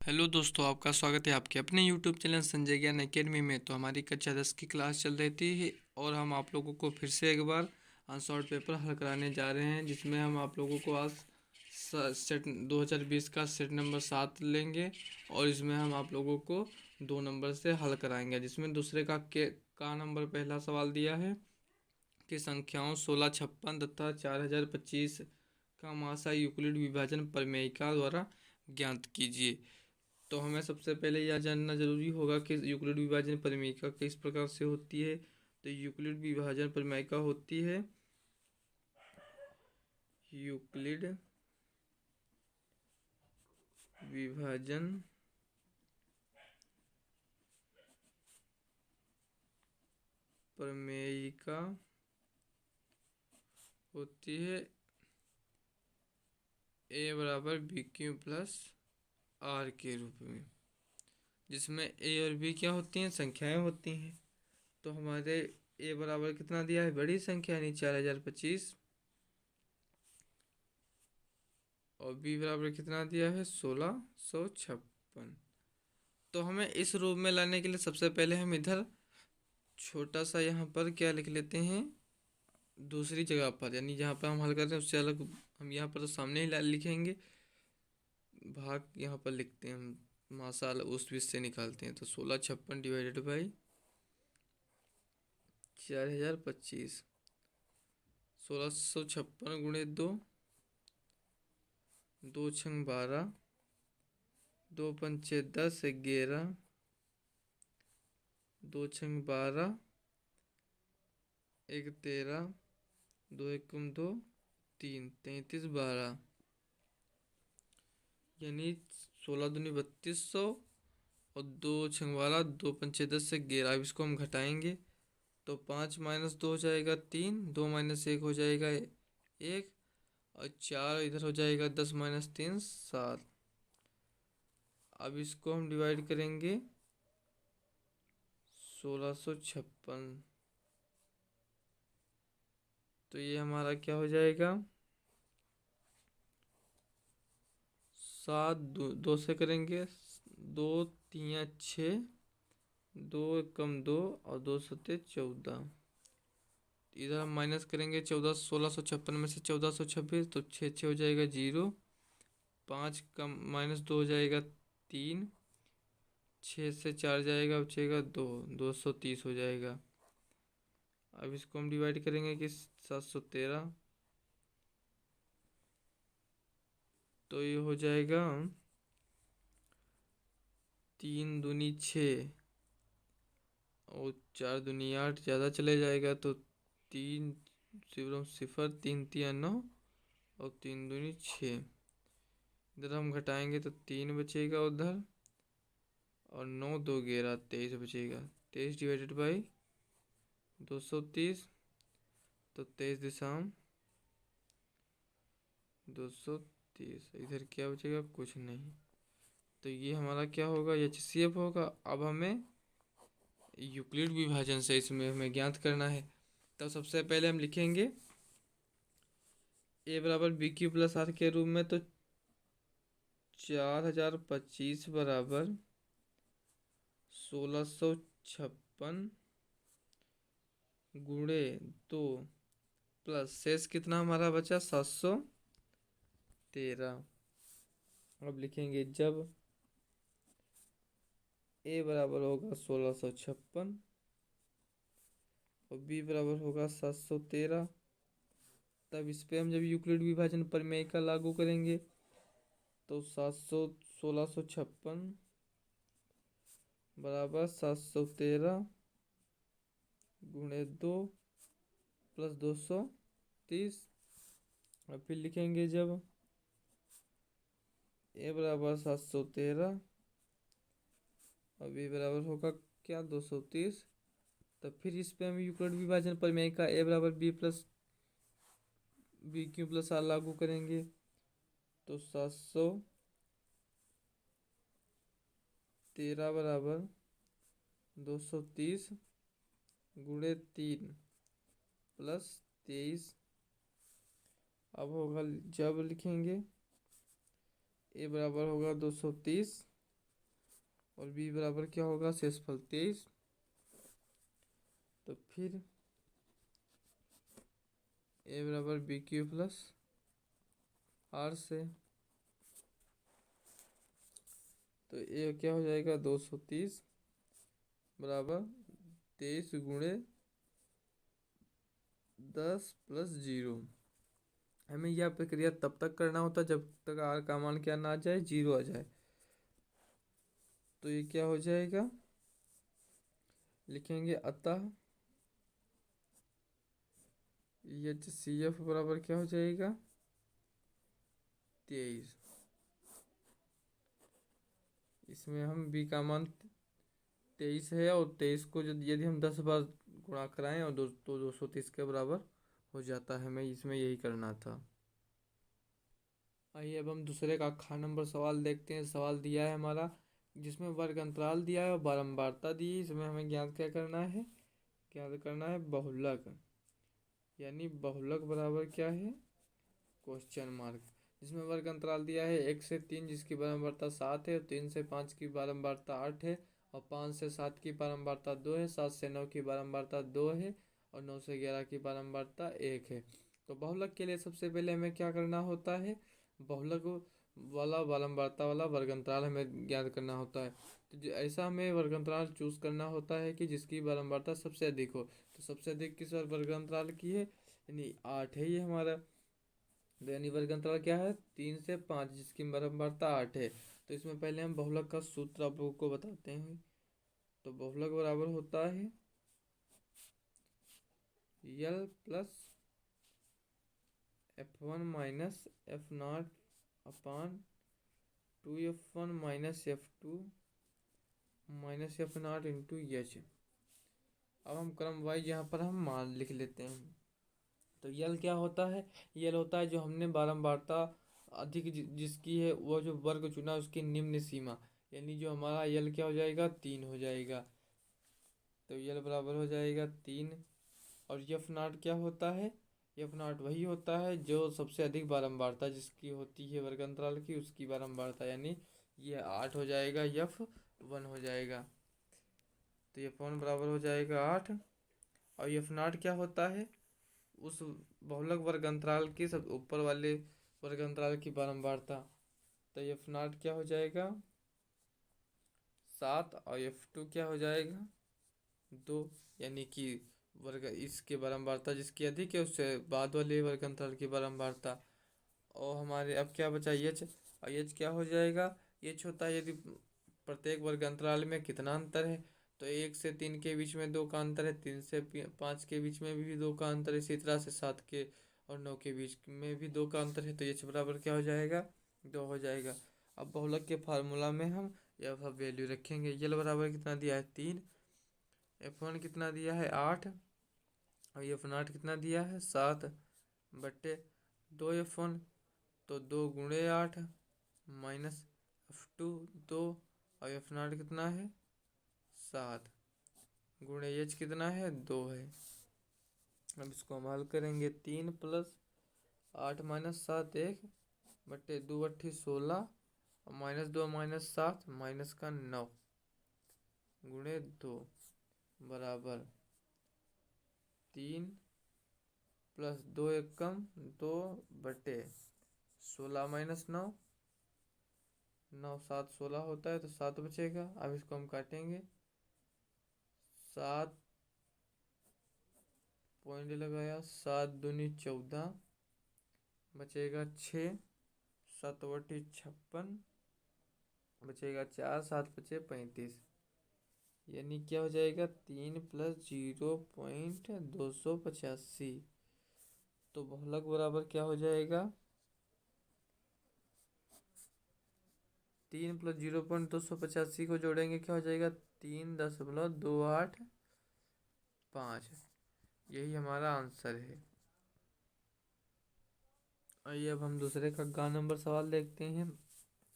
Hello दोस्तों, आपका स्वागत है आपके अपने यूट्यूब चैनल संजय ज्ञान एकेडमी में। तो हमारी कक्षा 10 की क्लास चल रही थी और हम आप लोगों को फिर से एक बार शॉर्ट पेपर हल कराने जा रहे हैं, जिसमें हम आप लोगों को आज सेट 2020 का सेट नंबर 7 लेंगे और इसमें हम आप लोगों को 2 नंबर से हल कराएंगे। जिसमें दूसरे का नंबर पहला सवाल दिया है कि संख्याओं 1656 तथा 4025 का महाशा यूक्लिड विभाजन प्रमेयिका द्वारा ज्ञात कीजिए। तो हमें सबसे पहले यह जानना जरूरी होगा कि यूक्लिड विभाजन परिमेयिका किस प्रकार से होती है। तो यूक्लिड विभाजन परिमेयिका होती है यूक्लिड विभाजन प्रमेयिका होती है ए बराबर बी क्यू प्लस आर के रूप में, जिसमें ए और बी क्या होती हैं, संख्याएं होती हैं। तो हमारे ए बराबर कितना दिया है, बड़ी संख्या यानी 4025, और बी बराबर कितना दिया है, 1656। तो हमें इस रूप में लाने के लिए सबसे पहले हम इधर छोटा सा यहाँ पर क्या लिख लेते हैं, दूसरी जगह पर, यानी जहाँ पर हम हल कर रहे हैं उससे अलग हम यहाँ पर तो सामने ही लिखेंगे, भाग यहाँ पर लिखते हैं हम, मासाल उस बीच से निकालते हैं। तो 1656 डिवाइडेड बाई 4025, 1656 गुणे 2, 2 छंग 12, 2 पंचे 10, 11, 2 छंग 12, 1 13, 2 एकम 2, 3 33 12, यानी 16 दूनी 3200 और 2 छंग 12, 2 पंचे 10 से 11। अब इसको हम घटाएंगे तो 5 माइनस 2 हो जाएगा 3, 2 माइनस 1 हो जाएगा 1, और 4 इधर हो जाएगा 10 माइनस 3 7। अब इसको हम डिवाइड करेंगे 1656, तो ये हमारा क्या हो जाएगा, 7 दो से करेंगे, 2 3 6, 2 कम 2 और 2 सत्ते 14। इधर हम माइनस करेंगे 14, 1656 में से 1426, तो 6 हो जाएगा 0, 5 कम माइनस 2 हो जाएगा 3, 6 से 4 जाएगा, बचेगा 2, 230 हो जाएगा। अब इसको हम डिवाइड करेंगे कि 713, तो ये हो जाएगा 3 दूनी 6 और 4 दूनी 8, ज़्यादा चले जाएगा तो 3 0 0, 3 3 9 और 3 दूनी 6। इधर हम घटाएंगे तो 3 बचेगा उधर, और 9 2 11 23 बचेगा। 23 डिवाइडेड बाई 230, तो 23 दिशाम 230। इधर क्या बचेगा, कुछ नहीं। तो ये हमारा क्या होगा, HCF होगा। अब हमें यूक्लिड विभाजन से इसमें हमें ज्ञात करना है। तो सबसे पहले हम लिखेंगे ए बराबर बी क्यू प्लस आर के रूप में। तो 4025 बराबर 1656 गुणे 2 प्लस शेष कितना हमारा बचा, 713। अब लिखेंगे जब ए बराबर होगा 1656 और बी बराबर होगा 713, तब इस पे हम जब यूक्लिड विभाजन प्रमेय का लागू करेंगे तो 1656 बराबर 713 गुणे 2 प्लस 230। और फिर लिखेंगे जब ए बराबर 713 और बी बराबर होगा क्या, 230, तब फिर इस पे हम यूक्लिड विभाजन प्रमेय का ए बराबर B plus B Q plus R लागू करेंगे। तो 713 बराबर 230 गुणे 3 प्लस 23। अब होगा जब लिखेंगे ए बराबर होगा 230 और b बराबर क्या होगा, शेषफल 23। तो फिर a बराबर बी क्यू प्लस आर से, तो a क्या हो जाएगा 230 बराबर 23 गुणे 10 प्लस 0। हमें यह प्रक्रिया तब तक करना होता है जब तक आर का मान क्या ना आ जाए, 0 आ जाए। तो ये क्या हो जाएगा, लिखेंगे अतः एच सी एफ बराबर क्या हो जाएगा 23। इसमें हम बी का मान 23 है, और 23 को यदि हम 10 बार गुणा कराएं और तो 230 के बराबर हो जाता है। हमें इसमें यही करना था। आइए अब हम दूसरे का खा नंबर सवाल देखते हैं। सवाल दिया है हमारा, जिसमें वर्ग अंतराल दिया है और बारंबारता दी है। इसमें हमें ज्ञात क्या करना है, ज्ञात करना है बहुलक, यानी बहुलक बराबर क्या है, क्वेश्चन मार्क। जिसमें वर्ग अंतराल दिया है 1 से 3 जिसकी बारंबारता 7 है, और 3 से 5 की बारंबारता 8 है, और 5 से 7 की बारंबारता 2 है, 7 से 9 की बारंबारता 2 है, और 9 से 11 की बारंबारता 1 है। तो बहुलक के लिए सबसे पहले हमें क्या करना होता है, बहुलक वाला बारंबारता वाला वर्ग अंतराल हमें ज्ञात करना होता है। तो ऐसा हमें वर्ग अंतराल चूज करना होता है कि जिसकी बारंबारता सबसे अधिक हो। तो सबसे अधिक किस वर्ग अंतराल की है, यानी 8 है ये हमारा। तो यानी वर्ग अंतराल क्या है, 3 से 5 जिसकी बारंबारता 8 है। तो इसमें पहले हम बहुलक का सूत्र आप लोगों को बताते हैं। तो बहुलक बराबर होता है यल प्लस F1 माइनस F0 अपान 2F1 minus F2 minus F0 into H. अब हम क्रम वाइज यहाँ पर हम मान लिख लेते हैं। तो यल क्या होता है, यल होता है जो हमने बारंबारता अधिक जिसकी है वो जो वर्ग चुना उसकी निम्न सीमा, यानी जो हमारा यल क्या हो जाएगा 3 हो जाएगा। तो यल बराबर हो जाएगा 3। और यफ नॉट क्या होता है, यफ नॉट वही होता है जो सबसे अधिक बारंबारता जिसकी होती है वर्ग अंतराल की उसकी बारंबारता, यानी ये 8 हो जाएगा, यफ 1 हो जाएगा। तो यफ 1 बराबर हो जाएगा 8। और यफ नॉट क्या होता है, उस बहुलक वर्ग अंतराल के सब ऊपर वाले वर्ग अंतराल की बारंबारता। तो एफ नॉट क्या हो जाएगा 7, और F2 क्या हो जाएगा 2, यानी कि वर्ग इसके बारंबारता जिसकी अधिक है उससे बाद वाले वर्ग अंतराल की बारंबारता। और हमारे अब क्या बचा एच, और एच क्या हो जाएगा, एच होता है यदि प्रत्येक वर्ग अंतराल में कितना अंतर है। तो 1 से 3 के बीच में 2 का अंतर है, 3 से 5 के बीच में भी 2 का अंतर है, इसी तरह से 7 के और 9 के बीच में भी 2 का अंतर है। तो एच बराबर क्या हो जाएगा 2 हो जाएगा। अब बहुलक के फार्मूला में हम यह वैल्यू रखेंगे। यल बराबर कितना दिया है 3, F1 कितना दिया है 8, और F0 कितना दिया है 7 बट्टे 2F1, तो 2 गुणे 8 माइनस F2 2, और F0 कितना है 7 गुणे एच कितना है 2 है। अब इसको हम हल करेंगे, 3 प्लस 8 माइनस 7 1 बट्टे 2 अट्ठी 16, और माइनस 2 माइनस 7 माइनस का 9 गुणे 2 बराबर 3 प्लस 2 एक कम 2 बटे 16 माइनस 9, 9 7 16 होता है तो 7 बचेगा। अब इसको हम काटेंगे, 7 पॉइंट लगाया, 7 दूनी 14 बचेगा 6, 7 बटी 56 बचेगा 4, 7 बचे 35, यानी क्या हो जाएगा 3 प्लस 0.285। तो बहुलक बराबर क्या हो जाएगा 3 प्लस 0.285 को जोड़ेंगे क्या हो जाएगा 3.285। यही हमारा आंसर है। आइए अब हम दूसरे का गा नंबर सवाल देखते हैं,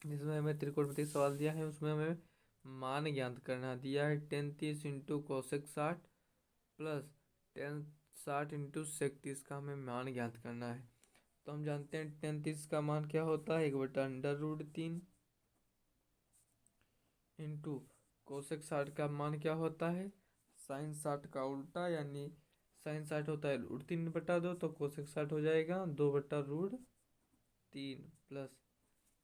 जिसमें हमें त्रिकोणमिति सवाल दिया है। उसमें हमें मान ज्ञात करना दिया है 10 30 into cosec 60 plus 10 60 into sec 30 का हमें मान ज्ञात करना है। तो हम जानते हैं 10 30 का मान क्या होता है 1/√3, इंटू कोसेक 60 का मान क्या होता है, साइन 60 का उल्टा, यानी साइन 60 होता है √3/2, तो कोसेक 60 हो जाएगा 2/√3 प्लस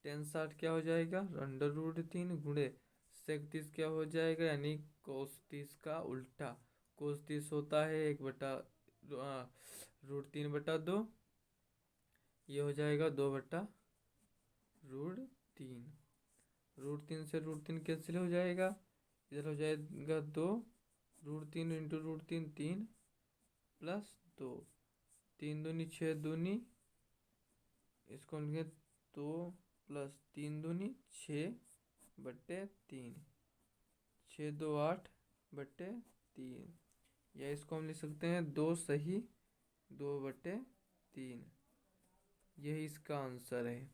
टेन 60 क्या हो जाएगा √3 गुणे सेक 30 क्या हो जाएगा, यानी कोस 30 का उल्टा। कोस 30 होता है 1/√3/2, ये हो जाएगा 2/√3। √3 से √3 कैंसिल हो जाएगा, इधर हो जाएगा 2, √3 इंटू √3 3 प्लस 2, 3 दूनी 6 दूनी, इसको लिखेंगे 2 प्लस 3 दूनी 6/3, 6×2 = 8/3, या इसको हम लिख सकते हैं 2 सही 2/3, यही इसका आंसर है।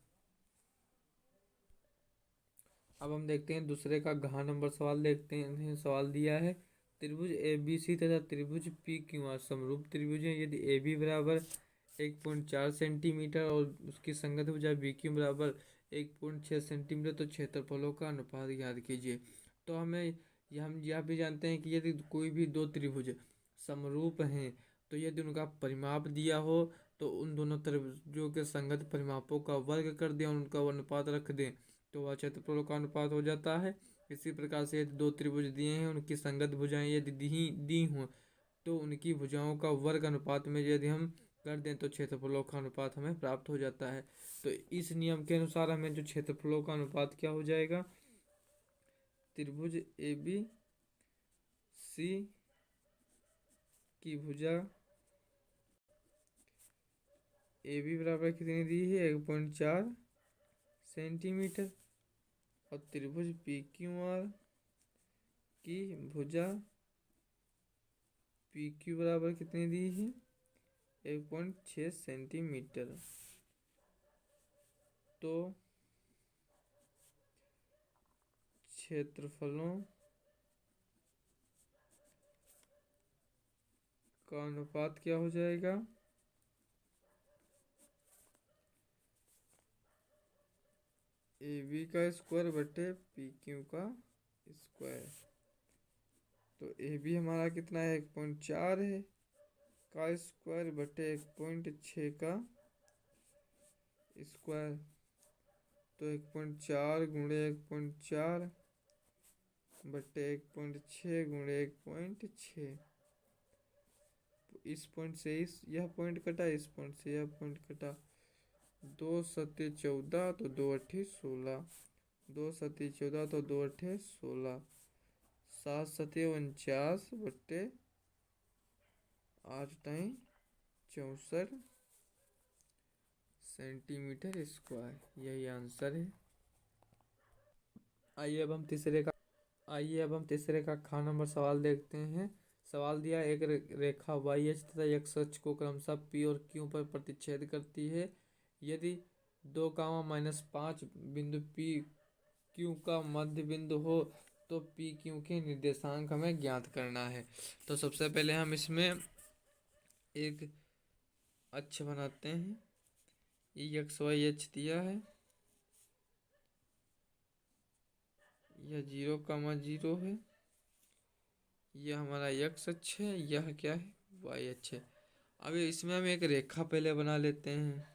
अब हम देखते हैं दूसरे का घ नंबर सवाल देखते हैं। सवाल दिया है त्रिभुज ए बी सी तथा त्रिभुज पी क्यू आर समरूप त्रिभुज है। यदि ए बी बराबर 1.4 सेंटीमीटर और उसकी संगत भुजा बी क्यू बराबर 1.6 सेंटीमीटर, तो क्षेत्रफलों का अनुपात ज्ञात कीजिए। तो हमें हम यह भी जानते हैं कि यदि कोई भी दो त्रिभुज समरूप हैं, तो यदि उनका परिमाप दिया हो तो उन दोनों त्रिभुजों के संगत परिमापों का वर्ग कर दें और उनका अनुपात रख दें, तो वह क्षेत्रफलों का अनुपात हो जाता है। इसी प्रकार से यदि दो त्रिभुज दिए हैं, उनकी संगत भुजाएं यदि दी हों, तो उनकी भुजाओं का वर्ग अनुपात में यदि हम कर दें तो क्षेत्रफलों का अनुपात हमें प्राप्त हो जाता है। तो इस नियम के अनुसार हमें जो क्षेत्रफलों का अनुपात क्या हो जाएगा, त्रिभुज ए बी सी की भुजा ए बी बराबर कितनी दी है 1.4 सेंटीमीटर, और त्रिभुज पी क्यू आर की भुजा पी क्यू बराबर कितनी दी है 1.6 सेंटीमीटर। तो क्षेत्रफलों का अनुपात क्या हो जाएगा, ए बी का स्क्वायर बटे पी क्यू का स्क्वायर। तो ए बी हमारा कितना है 1.4 है का स्क्वायर बटे 1.6 का स्क्वायर, तो 1.4 गुणे 1.4 बटे 1.6 गुणे 1.6। इस पॉइंट से यह पॉइंट कटा, इस पॉइंट से यह पॉइंट कटा, 2 सत्ते 14 तो 2 अट्ठे 16, 2 सत्ते 14 तो 2 अट्ठे 16, 7 सत्ते 49 बट्टे 8 टाइम 64 सेंटीमीटर स्क्वायर, यही आंसर है। आइए अब हम तीसरे का ख नंबर सवाल देखते हैं। सवाल दिया एक रेखा वाई एच तथा एक्स अक्ष को क्रमशः पी और क्यू पर प्रतिच्छेद करती है। यदि 2, -5 बिंदु पी क्यू का मध्य बिंदु हो तो पी क्यू के निर्देशांक हमें ज्ञात करना है। तो सबसे पहले हम इसमें एक अक्ष बनाते हैं। ये एक्स वाई एच दिया है, यह 0, 0 है, यह हमारा एक्स अक्ष है, यह क्या है वाई अक्ष है। अब इसमें हम एक रेखा पहले बना लेते हैं।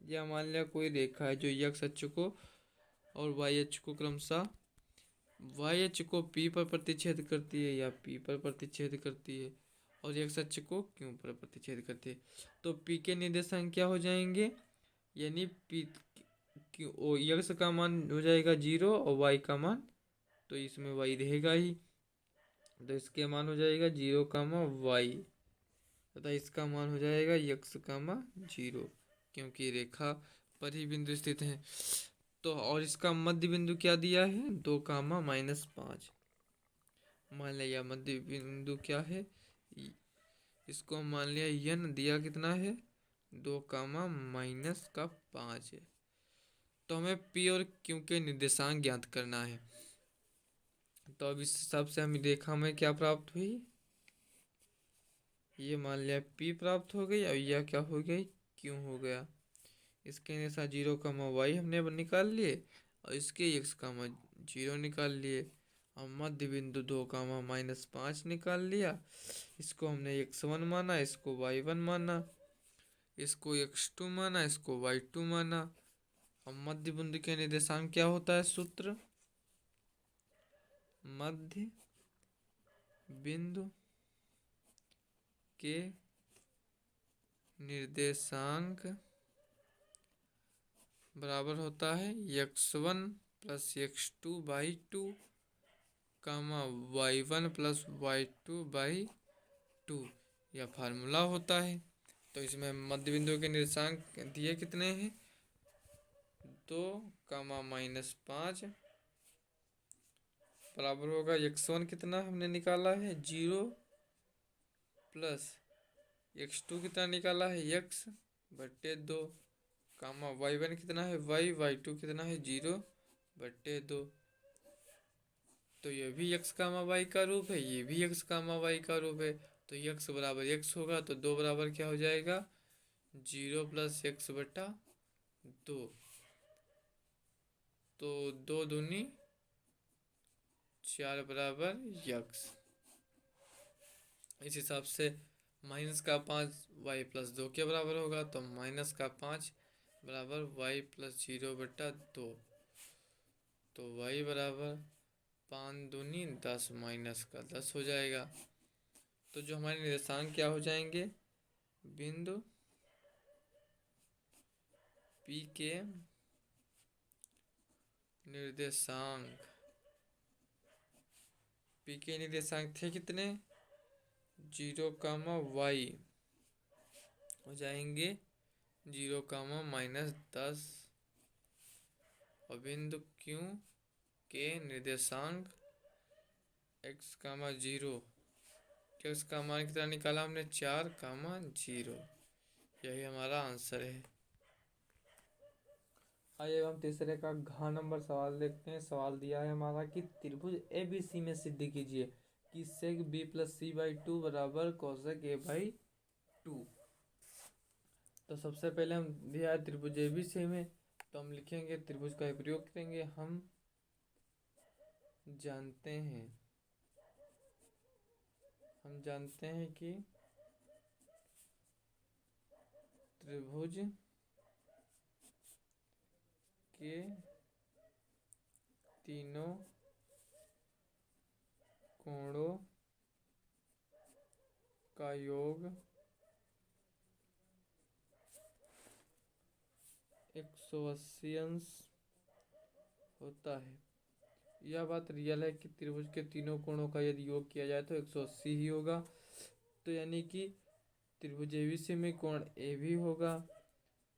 यह मान लिया कोई रेखा है जो एक्स अक्ष को और वाई अक्ष को क्रमशः वाई अक्ष को पी पर प्रतिच्छेद करती है या पी पर प्रतिच्छेद करती है, और एक्स अक्ष को क्यू पर प्रतिच्छेद करती है। तो पी के निर्देशांक क्या हो जाएंगे, यानी पी क्यू एक्स का मान हो जाएगा 0 और वाई का मान, तो इसमें वाई रहेगा ही, तो इसके मान हो जाएगा 0, y तथा इसका मान हो जाएगा x, 0, क्योंकि रेखा पर ही बिंदु स्थित है। तो और इसका मध्य बिंदु क्या दिया है 2, -5, मान लिया मध्य बिंदु क्या है, इसको मान लिया n दिया कितना है 2, -5 है। तो हमें p और q के निर्देशांक ज्ञात करना है। तो अब इस हिसाब से हमें रेखा में क्या प्राप्त हुई, ये मान लिया P प्राप्त हो गई और यह क्या हो गई Q हो गया। इसके अनुसार 0, y हमने निकाल लिए और इसके x, 0 निकाल लिए। अब मध्य बिंदु 2, -5 निकाल लिया। इसको हमने x1 माना, इसको y1 माना, इसको x2 माना, इसको y2 माना। अब मध्य बिंदु के निर्देशांक क्या होता है सूत्र? मध्य बिंदु के निर्देशांक बराबर होता है x1 + x2/2 y1 + y2/2। यह फार्मूला होता है। तो इसमें मध्य बिंदु के निर्देशांक दिए कितने हैं? 2, -5 बराबर होगा x1 कितना हमने निकाला है 0 प्लस x2 कितना निकाला है x/2, y1 कितना है y2 कितना है 0/2। तो ये भी x, y का रूप है, ये भी x, y का रूप है। तो x बराबर x होगा, तो 2 बराबर क्या हो जाएगा 0 + x/2। तो 2 दूनी 4 बराबर x। इस हिसाब से -5 y + 2 के बराबर होगा, तो -5 बराबर y + 0/2। तो y बराबर 5 दूनी 10 -10 हो जाएगा। तो जो हमारे निर्देशांक क्या हो जाएंगे? बिंदु P के निर्देशांक, P के निर्देशांक थे कितने 0, y हो जाएंगे 0, -10। और बिंदु Q के निर्देशांक x, 0, x का मान कितना निकाला हमने 4, 0। यही हमारा आंसर है। आइए हम तीसरे का घ नंबर सवाल देखते हैं। सवाल दिया है हमारा कि त्रिभुज ABC में सिद्ध कीजिए कि sec b + c/2 बराबर cosec a/2। तो सबसे पहले हम दिया है त्रिभुज ABC में, तो हम लिखेंगे त्रिभुज का प्रयोग करेंगे। हम जानते हैं कि त्रिभुज के तीनों कोणों का योग 180 अंश होता है। यह बात रियल है कि त्रिभुज के तीनों कोणों का यदि योग किया जाए तो 180 ही होगा। तो यानी कि त्रिभुज ABC में कोण A भी होगा,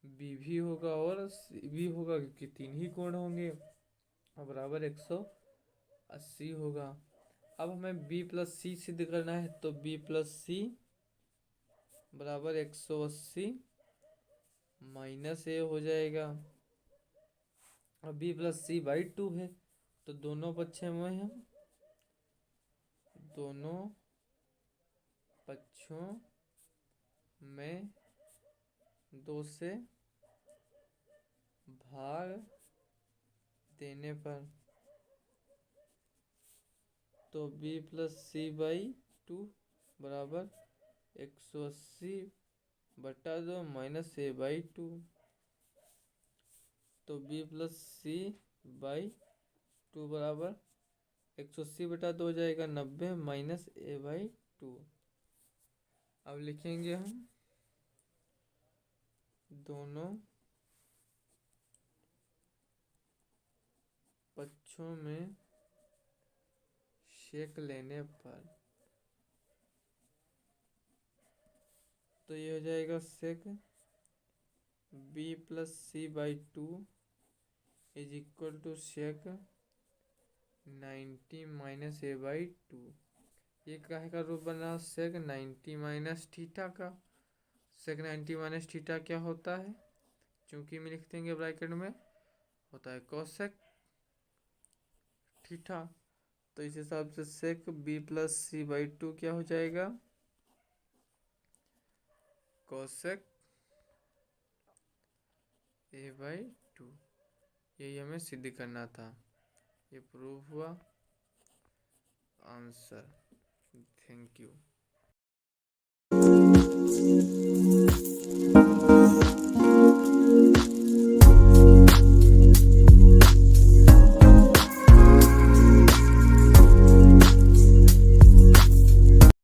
B भी होगा और C भी होगा, क्योंकि 3 ही कोण होंगे और बराबर 180 होगा। अब हमें B + C सिद्ध करना है, तो B + C बराबर 180 -a हो जाएगा। अब B + c/2 है, तो दोनों पक्षों में 2 से भाग देने पर, तो B + c/2 बराबर 180/2 -a/2। तो B + c/2 बराबर 180/2 हो जाएगा 90 -a/2। अब लिखेंगे हम दोनों पक्षों में सेक लेने पर, तो ये हो जाएगा सेक B + c/2 = सेक 90 -a/2। ये काहे का रूप बना सेक 90 - थीटा का। सेक 90 - थीटा क्या होता है? चूंकि में लिख देंगे ब्रैकेट में, होता है कोसेक थीटा। तो इस हिसाब से सेक B + c/2 क्या हो जाएगा कोसेक a/2। यही हमें सिद्ध करना था, ये प्रूफ हुआ। आंसर। Thank you.